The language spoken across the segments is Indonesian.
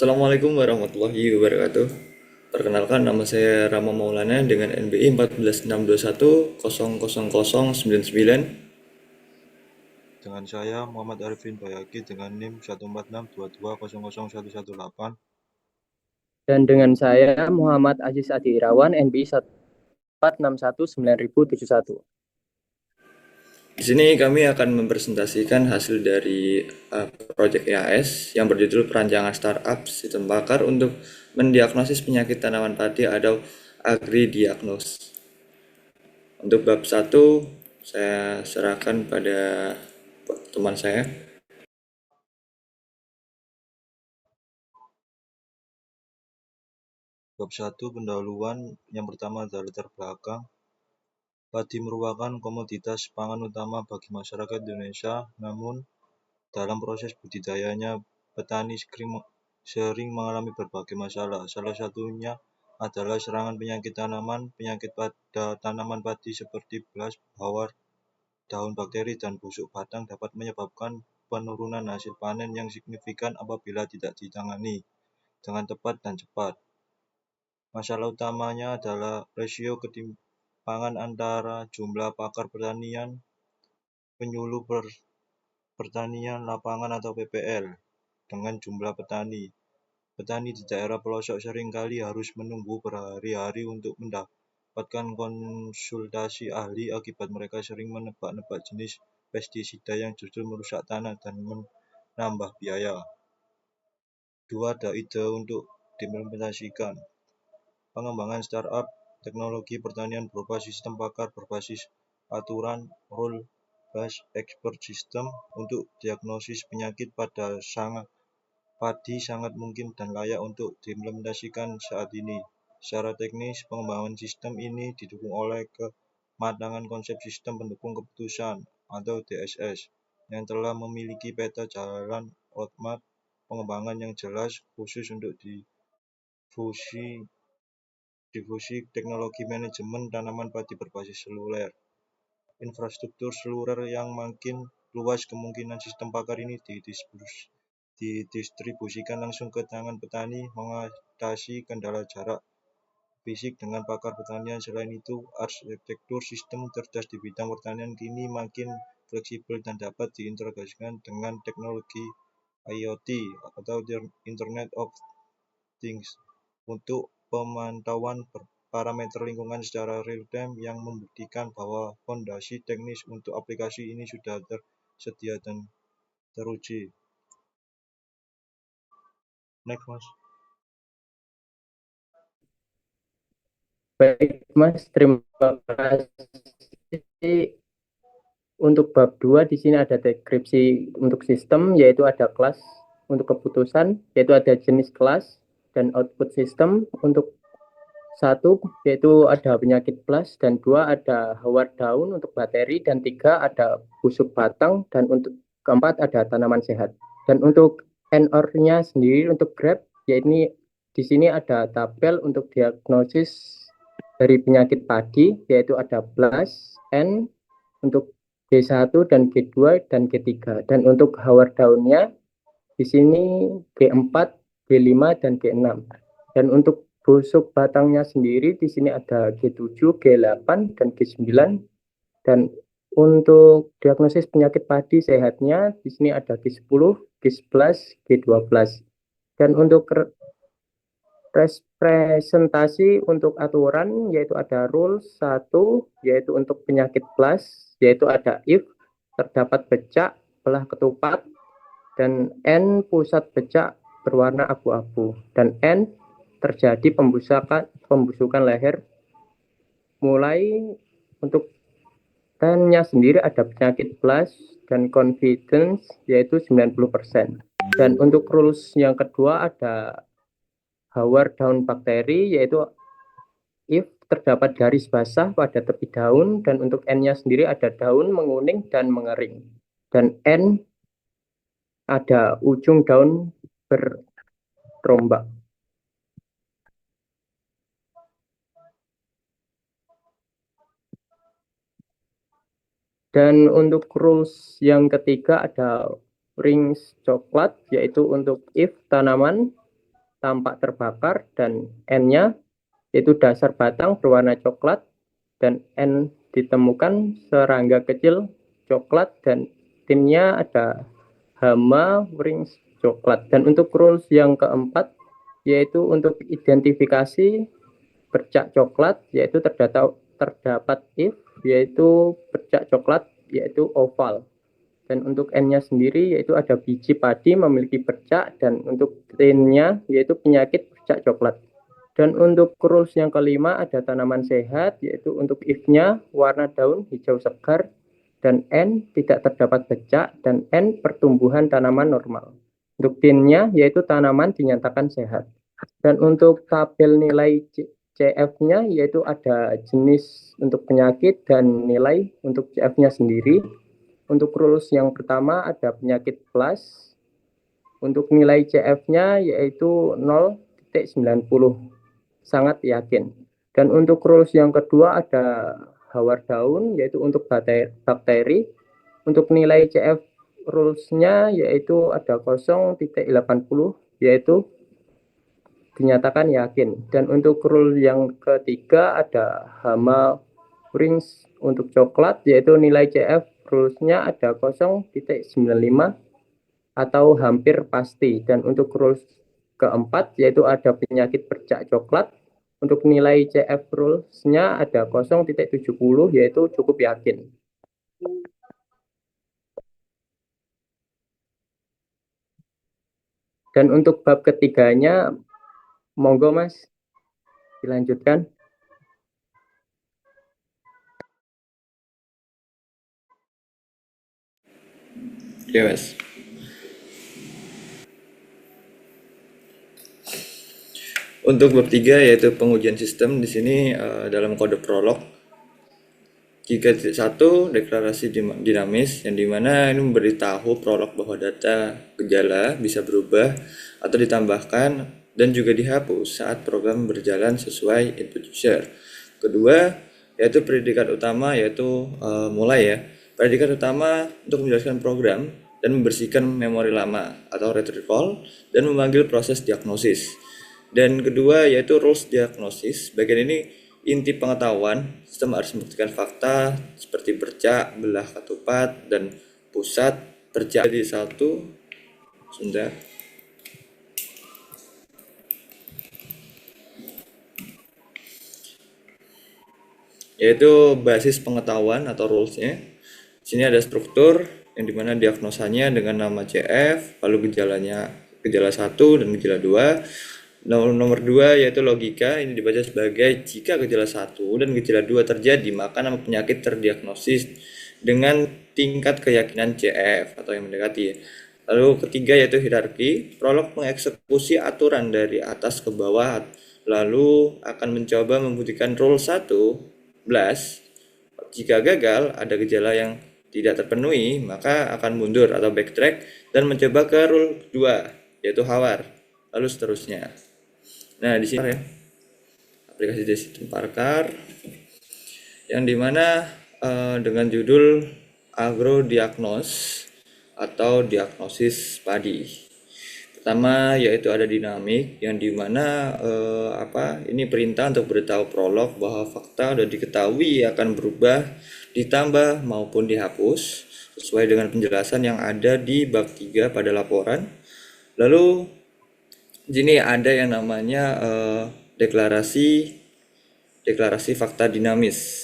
Assalamualaikum warahmatullahi wabarakatuh. Perkenalkan, nama saya Rama Maulana dengan NBI 1462100099. Dengan saya Muhammad Arifin Bayaki dengan NIM 14622001118. Dan dengan saya Muhammad Aziz Adi Irawan NBI 1461971. Di sini kami akan mempresentasikan hasil dari proyek EAS yang berjudul Perancangan Startup Sistem Bakar untuk mendiagnosis penyakit tanaman padi atau agri-diagnos. Untuk bab 1 saya serahkan pada teman saya. Bab 1 pendahuluan. Yang pertama adalah latar belakang. Padi merupakan komoditas pangan utama bagi masyarakat Indonesia, namun dalam proses budidayanya petani sering mengalami berbagai masalah. Salah satunya adalah serangan penyakit tanaman. Penyakit pada tanaman padi seperti belas, hawar, daun bakteri, dan busuk batang dapat menyebabkan penurunan hasil panen yang signifikan apabila tidak ditangani dengan tepat dan cepat. Masalah utamanya adalah rasio ketimpangan antara jumlah pakar pertanian, penyuluh pertanian lapangan atau PPL, dengan jumlah petani. Petani di daerah pelosok seringkali harus menunggu berhari-hari untuk mendapatkan konsultasi ahli akibat mereka sering menebak-nebak jenis pestisida yang justru merusak tanah dan menambah biaya. 2. Ada ide untuk diimplementasikan. Pengembangan startup teknologi pertanian berupa sistem pakar berbasis aturan rule-based expert system untuk diagnosis penyakit pada padi sangat mungkin dan layak untuk diimplementasikan saat ini. Secara teknis, pengembangan sistem ini didukung oleh kematangan konsep sistem pendukung keputusan atau DSS yang telah memiliki peta jalan roadmap pengembangan yang jelas khusus untuk difusi teknologi manajemen tanaman padi berbasis seluler. Infrastruktur seluler yang makin luas, kemungkinan sistem pakar ini didistribusikan langsung ke tangan petani, mengatasi kendala jarak fisik dengan pakar pertanian. Selain itu, arsitektur sistem cerdas di bidang pertanian kini makin fleksibel dan dapat diintegrasikan dengan teknologi IoT atau Internet of Things untuk pemantauan parameter lingkungan secara real-time yang membuktikan bahwa fondasi teknis untuk aplikasi ini sudah tersedia dan teruji. Next, Mas. Baik, Mas, terima kasih. Untuk bab 2 di sini ada deskripsi untuk sistem, yaitu ada kelas untuk keputusan, yaitu ada jenis kelas dan output sistem. Untuk 1 yaitu ada penyakit belas, dan 2 ada hawar daun untuk bakteri, dan 3 ada busuk batang, dan untuk keempat ada tanaman sehat. Dan untuk NOR-nya sendiri untuk grab, yaitu di sini ada tabel untuk diagnosis dari penyakit padi, yaitu ada belas, N untuk G1 dan G2 dan G3. Dan untuk hawar daunnya di sini G4, G5 dan G6. Dan untuk busuk batangnya sendiri di sini ada G7, G8 dan G9. Dan untuk diagnosis penyakit padi sehatnya di sini ada G10, G11, G12. Dan untuk representasi untuk aturan yaitu ada rule 1 yaitu untuk penyakit plus, yaitu ada if terdapat becak belah ketupat dan N pusat becak berwarna abu-abu, dan N terjadi pembusukan leher. Mulai untuk N-nya sendiri ada penyakit plus dan confidence yaitu 90%. Dan untuk rules yang kedua ada hawar daun bakteri, yaitu if terdapat garis basah pada tepi daun, dan untuk N-nya sendiri ada daun menguning dan mengering, dan N ada ujung daun berterombak. Dan untuk rules yang ketiga ada rings coklat, yaitu untuk if tanaman tampak terbakar, dan N-nya yaitu dasar batang berwarna coklat, dan N ditemukan serangga kecil coklat, dan timnya ada hama rings coklat. Dan untuk rules yang keempat yaitu untuk identifikasi bercak coklat, yaitu terdapat if, yaitu bercak coklat yaitu oval. Dan untuk N-nya sendiri yaitu ada biji padi memiliki bercak, dan untuk T-nya yaitu penyakit bercak coklat. Dan untuk rules yang kelima ada tanaman sehat, yaitu untuk if-nya warna daun hijau segar, dan N tidak terdapat bercak, dan N pertumbuhan tanaman normal. Untuk T-nya yaitu tanaman dinyatakan sehat. Dan untuk tabel nilai CF-nya yaitu ada jenis untuk penyakit dan nilai untuk CF-nya sendiri. Untuk rules yang pertama ada penyakit plus. Untuk nilai CF-nya yaitu 0,90, sangat yakin. Dan untuk rules yang kedua ada hawar daun, yaitu untuk bakteri. Untuk nilai CF rules-nya yaitu ada 0,80, yaitu dinyatakan yakin. Dan untuk rule yang ketiga ada hama rings untuk coklat, yaitu nilai CF rules-nya ada 0,95 atau hampir pasti. Dan untuk rules keempat yaitu ada penyakit bercak coklat, untuk nilai CF rules-nya ada 0,70, yaitu cukup yakin. Dan untuk bab ketiganya, monggo Mas, dilanjutkan. Oke, Mas. Untuk bab 3 yaitu pengujian sistem, di sini dalam kode prolog 3.1 deklarasi dinamis, yang dimana ini memberitahu prolog bahwa data gejala bisa berubah atau ditambahkan dan juga dihapus saat program berjalan sesuai input user. Kedua yaitu predikat utama, yaitu mulai ya. Predikat utama untuk menjelaskan program dan membersihkan memori lama atau read recall dan memanggil proses diagnosis. Dan kedua yaitu rules diagnosis. Bagian ini inti pengetahuan. Sistem harus membuktikan fakta seperti bercak, belah ketupat, dan pusat bercak. Jadi satu, sebentar. Yaitu basis pengetahuan atau rulesnya. Sini ada struktur yang dimana diagnosanya dengan nama CF, lalu gejalanya gejala 1 dan gejala 2. Nomor 2 yaitu logika, ini dibaca sebagai jika gejala 1 dan gejala 2 terjadi, maka nama penyakit terdiagnosis dengan tingkat keyakinan CF atau yang mendekati. Lalu ketiga yaitu hierarki, prolog mengeksekusi aturan dari atas ke bawah, lalu akan mencoba membuktikan rule 11. Jika gagal, ada gejala yang tidak terpenuhi, maka akan mundur atau backtrack dan mencoba ke rule 2 yaitu hawar, lalu seterusnya. Nah, di sini ya, aplikasi sistem Parkar yang dimana dengan judul agrodiagnos atau diagnosis padi. Pertama yaitu ada dinamik, yang dimana ini perintah untuk beritahu prolog bahwa fakta sudah diketahui akan berubah, ditambah maupun dihapus sesuai dengan penjelasan yang ada di bab 3 pada laporan. Lalu di sini ada yang namanya deklarasi fakta dinamis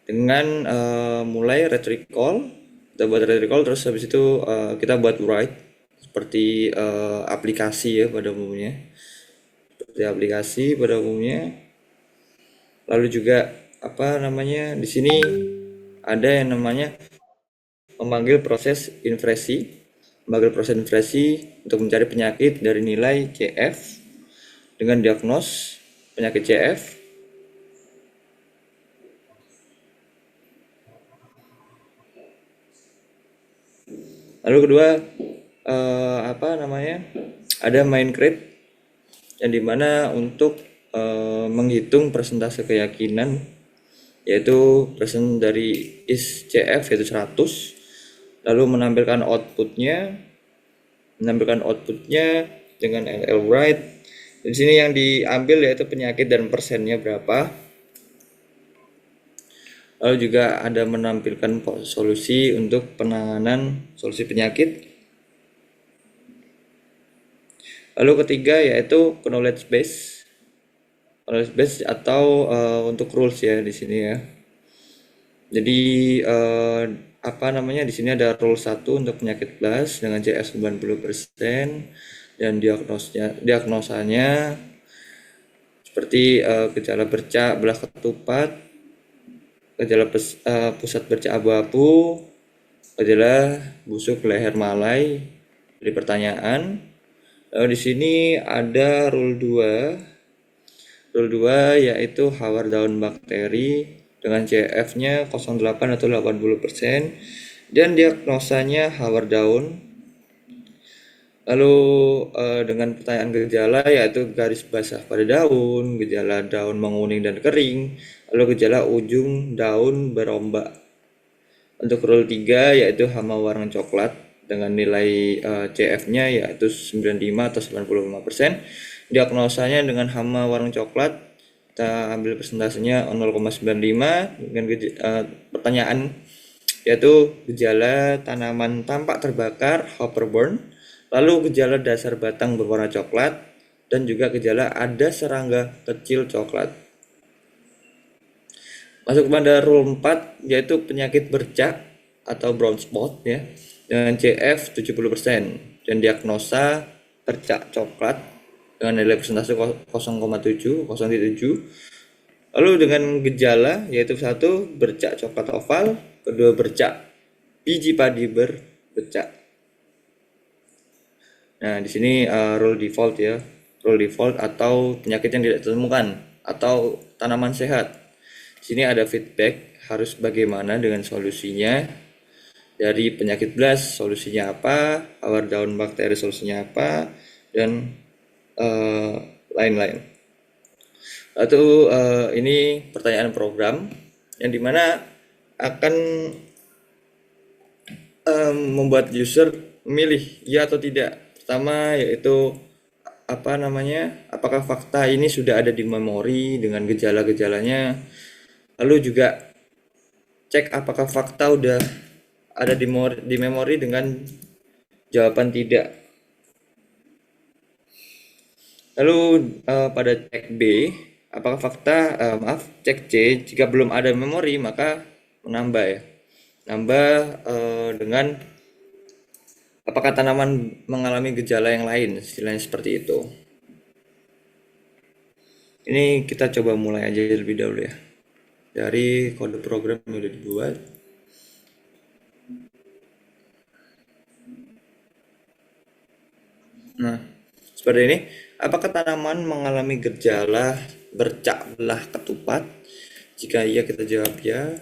dengan mulai read recall. Kita buat read recall, terus habis itu kita buat write seperti aplikasi ya pada umumnya, lalu juga di sini ada yang namanya memanggil proses inversi untuk mencari penyakit dari nilai CF dengan diagnos penyakit CF. Lalu kedua ada main crate, yang dimana untuk menghitung persentase keyakinan, yaitu persen dari is CF yaitu 100, lalu menampilkan outputnya menampilkan outputnya dengan LL write. Di sini yang diambil yaitu penyakit dan persennya berapa. Lalu juga ada menampilkan solusi untuk penanganan solusi penyakit. Lalu ketiga yaitu knowledge base. Knowledge base atau untuk rules ya di sini ya. Jadi di sini ada rule 1 untuk penyakit blast dengan CF 90% dan diagnosanya seperti gejala bercak belah ketupat, gejala pusat bercak abu-abu, gejala busuk leher malai. Jadi pertanyaan. Di sini ada rule 2. Rule 2 yaitu Hawardown bakteri dengan CF-nya 0,8 atau 80% dan diagnosanya Hawardown. Lalu dengan pertanyaan gejala yaitu garis basah pada daun, gejala daun menguning dan kering, lalu gejala ujung daun berombak. Untuk rule 3 yaitu hama warna coklat dengan nilai CF-nya yaitu 95 atau 95%. Diagnosanya dengan hama warna coklat, kita ambil persentasenya 0,95 dengan pertanyaan yaitu gejala tanaman tampak terbakar hopper burn, lalu gejala dasar batang berwarna coklat, dan juga gejala ada serangga kecil coklat. Masuk pada rule 4 yaitu penyakit bercak atau brown spot ya dengan CF 70% dan diagnosa bercak coklat dengan nilai persentase 0,7. Lalu dengan gejala yaitu 1 bercak coklat oval, kedua bercak biji padi berbecak. Nah, di sini rule default ya. Rule default atau penyakit yang tidak ditemukan atau tanaman sehat. Di sini ada feedback harus bagaimana dengan solusinya. Dari penyakit blast solusinya apa, Hawardown bakteri solusinya apa, dan lain-lain. Atau ini pertanyaan program yang dimana akan membuat user memilih ya atau tidak. Pertama yaitu apakah fakta ini sudah ada di memori dengan gejala-gejalanya. Lalu juga cek apakah fakta udah ada di memori dengan jawaban tidak. Lalu pada cek B, apakah cek C, jika belum ada memori maka menambah ya. Nambah dengan apakah tanaman mengalami gejala yang lain, istilahnya seperti itu. Ini kita coba mulai aja lebih dahulu ya. Dari kode program yang sudah dibuat. Nah, seperti ini. Apakah tanaman mengalami gejala bercak belah ketupat? Jika iya kita jawab ya.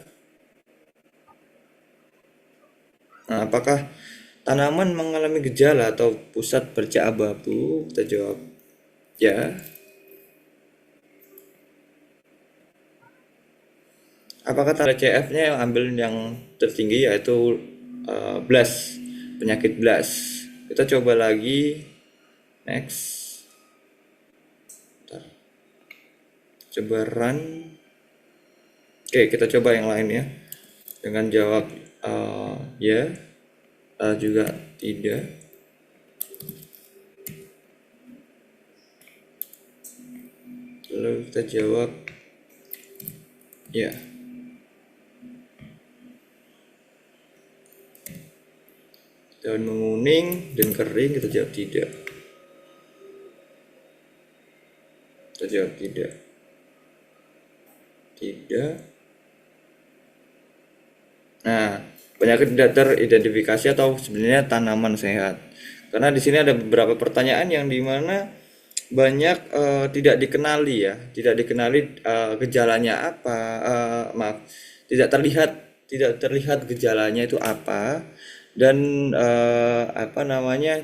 Nah, apakah tanaman mengalami gejala atau pusat bercak abu-abu? Kita jawab ya. Apakah tanda CF-nya yang ambil yang tertinggi yaitu blast, penyakit blast. Kita coba lagi. Next. Coba run. Oke, kita coba yang lain ya. Dengan jawab ya, juga tidak. Lalu kita jawab ya. Daun menguning dan kering, kita jawab tidak. Kita jawab tidak. Tidak. Nah, penyakit tidak teridentifikasi atau sebenarnya tanaman sehat. Karena di sini ada beberapa pertanyaan yang dimana banyak tidak dikenali ya, tidak dikenali gejalanya apa, tidak terlihat gejalanya itu apa, dan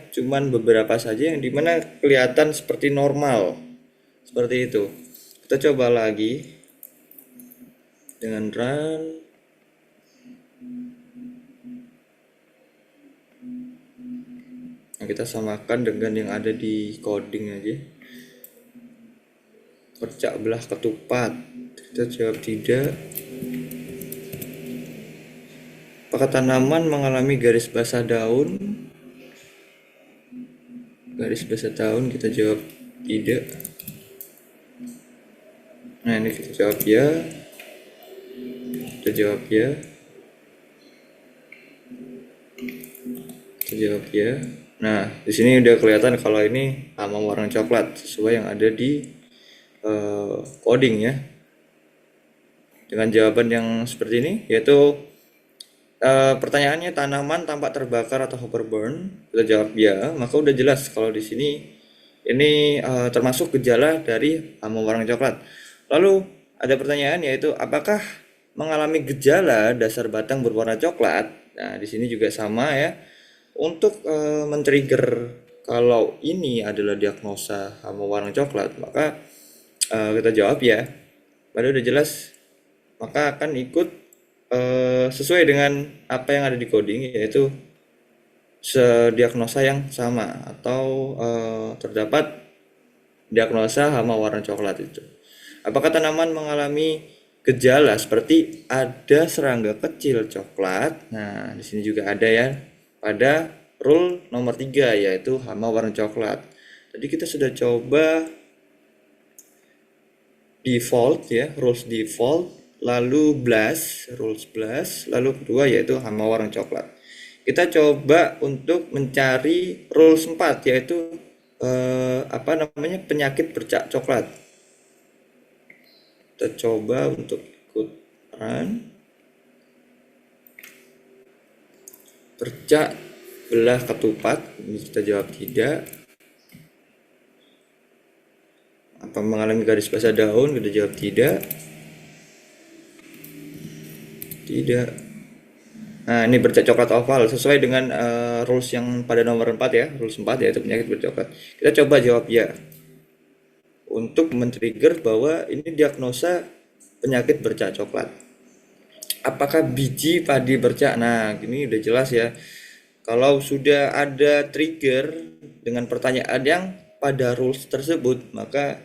cuman beberapa saja yang dimana kelihatan seperti normal, seperti itu. Kita coba lagi dengan run. Nah, kita samakan dengan yang ada di coding aja. Bercak belah ketupat. Kita jawab tidak. Apakah tanaman mengalami garis basah daun? Garis basah daun, kita jawab tidak. Nah, ini kita jawab ya. Kita jawab ya. Kita jawab ya. Nah, di sini udah kelihatan kalau ini hama warna coklat sesuai yang ada di coding ya. Dengan jawaban yang seperti ini, yaitu pertanyaannya tanaman tampak terbakar atau overburn, kita jawab ya, maka udah jelas kalau di sini ini termasuk gejala dari hama warna coklat. Lalu ada pertanyaan yaitu apakah mengalami gejala dasar batang berwarna coklat? Nah, di sini juga sama ya. Untuk men-trigger kalau ini adalah diagnosa hama warna coklat, maka kita jawab ya. Padahal udah jelas, maka akan ikut sesuai dengan apa yang ada di coding, yaitu diagnosa yang sama atau terdapat diagnosa hama warna coklat itu. Apakah tanaman mengalami gejala seperti ada serangga kecil coklat? Nah, di sini juga ada ya pada rule nomor 3 yaitu hama warna coklat. Tadi kita sudah coba default ya, rules default, lalu blast, rules blast, lalu kedua yaitu hama warna coklat. Kita coba untuk mencari rules 4 yaitu penyakit bercak coklat. Kita coba untuk ikut run. Bercak belah ketupat, ini kita jawab tidak. Apa mengalami garis basah daun, kita jawab tidak. Tidak. Nah, ini bercak coklat oval sesuai dengan rules yang pada nomor 4 ya, rules 4 yaitu penyakit bercoklat. Kita coba jawab ya untuk men-trigger bahwa ini diagnosa penyakit bercak coklat. Apakah biji padi bercak? Nah, ini udah jelas ya. Kalau sudah ada trigger dengan pertanyaan yang pada rules tersebut, maka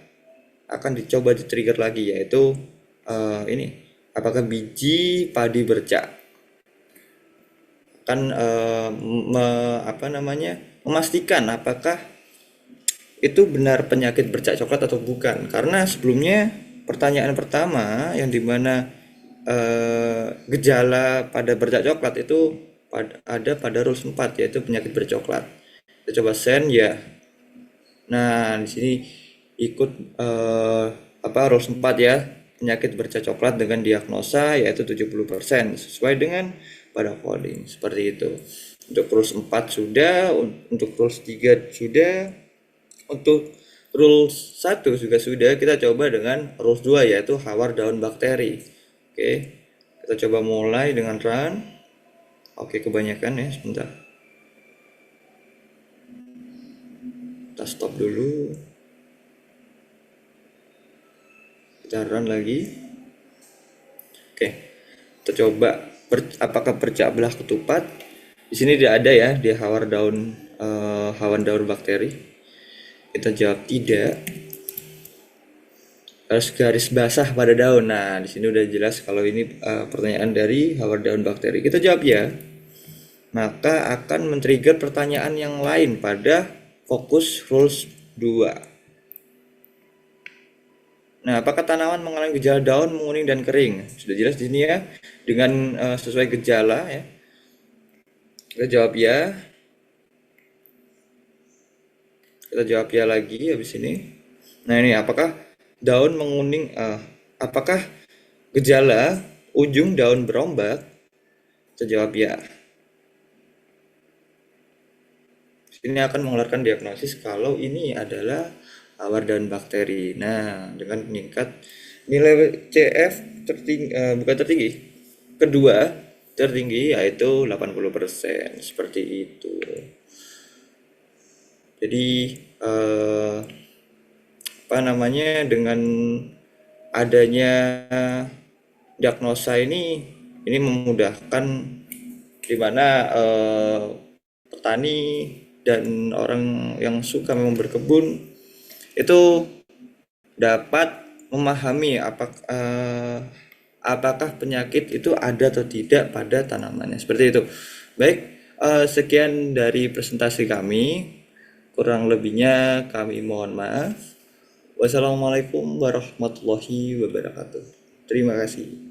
akan dicoba di-trigger lagi, yaitu ini. Apakah biji padi bercak? Akan memastikan apakah itu benar penyakit bercak coklat atau bukan. Karena sebelumnya pertanyaan pertama yang dimana gejala pada bercak coklat itu ada pada rules 4 yaitu penyakit bercoklat. Kita coba send ya. Nah, di sini ikut rules 4 ya, penyakit bercak coklat dengan diagnosa yaitu 70% sesuai dengan pada coding seperti itu. Untuk rules 4 sudah, untuk rules 3 sudah, untuk rules 1 juga sudah. Kita coba dengan rules 2 yaitu hawar daun bakteri. Oke, kita coba mulai dengan run. Oke, kebanyakan ya, sebentar. Kita stop dulu. Kita run lagi. Oke, kita coba apakah bercak belah ketupat. Di sini tidak ada ya, dia hawar daun daun bakteri. Kita jawab tidak. Harus garis basah pada daun. Nah, di sini udah jelas kalau ini pertanyaan dari hawar daun bakteri. Kita jawab ya. Maka akan men-trigger pertanyaan yang lain pada fokus rules 2. Nah, apakah tanaman mengalami gejala daun menguning dan kering? Sudah jelas di sini ya, dengan sesuai gejala ya. Kita jawab ya. Kita jawab ya lagi habis ini. Nah, ini apakah daun menguning, apakah gejala ujung daun berombak? Kita jawab ya. Ini akan mengeluarkan diagnosis kalau ini adalah hawar daun bakteri. Nah, dengan meningkat nilai CF bukan tertinggi, kedua tertinggi yaitu 80%, seperti itu. Jadi dengan adanya diagnosa ini memudahkan di mana petani dan orang yang suka memang berkebun itu dapat memahami apakah penyakit itu ada atau tidak pada tanamannya. Seperti itu. Baik, sekian dari presentasi kami. Kurang lebihnya kami mohon maaf. Wassalamualaikum warahmatullahi wabarakatuh. Terima kasih.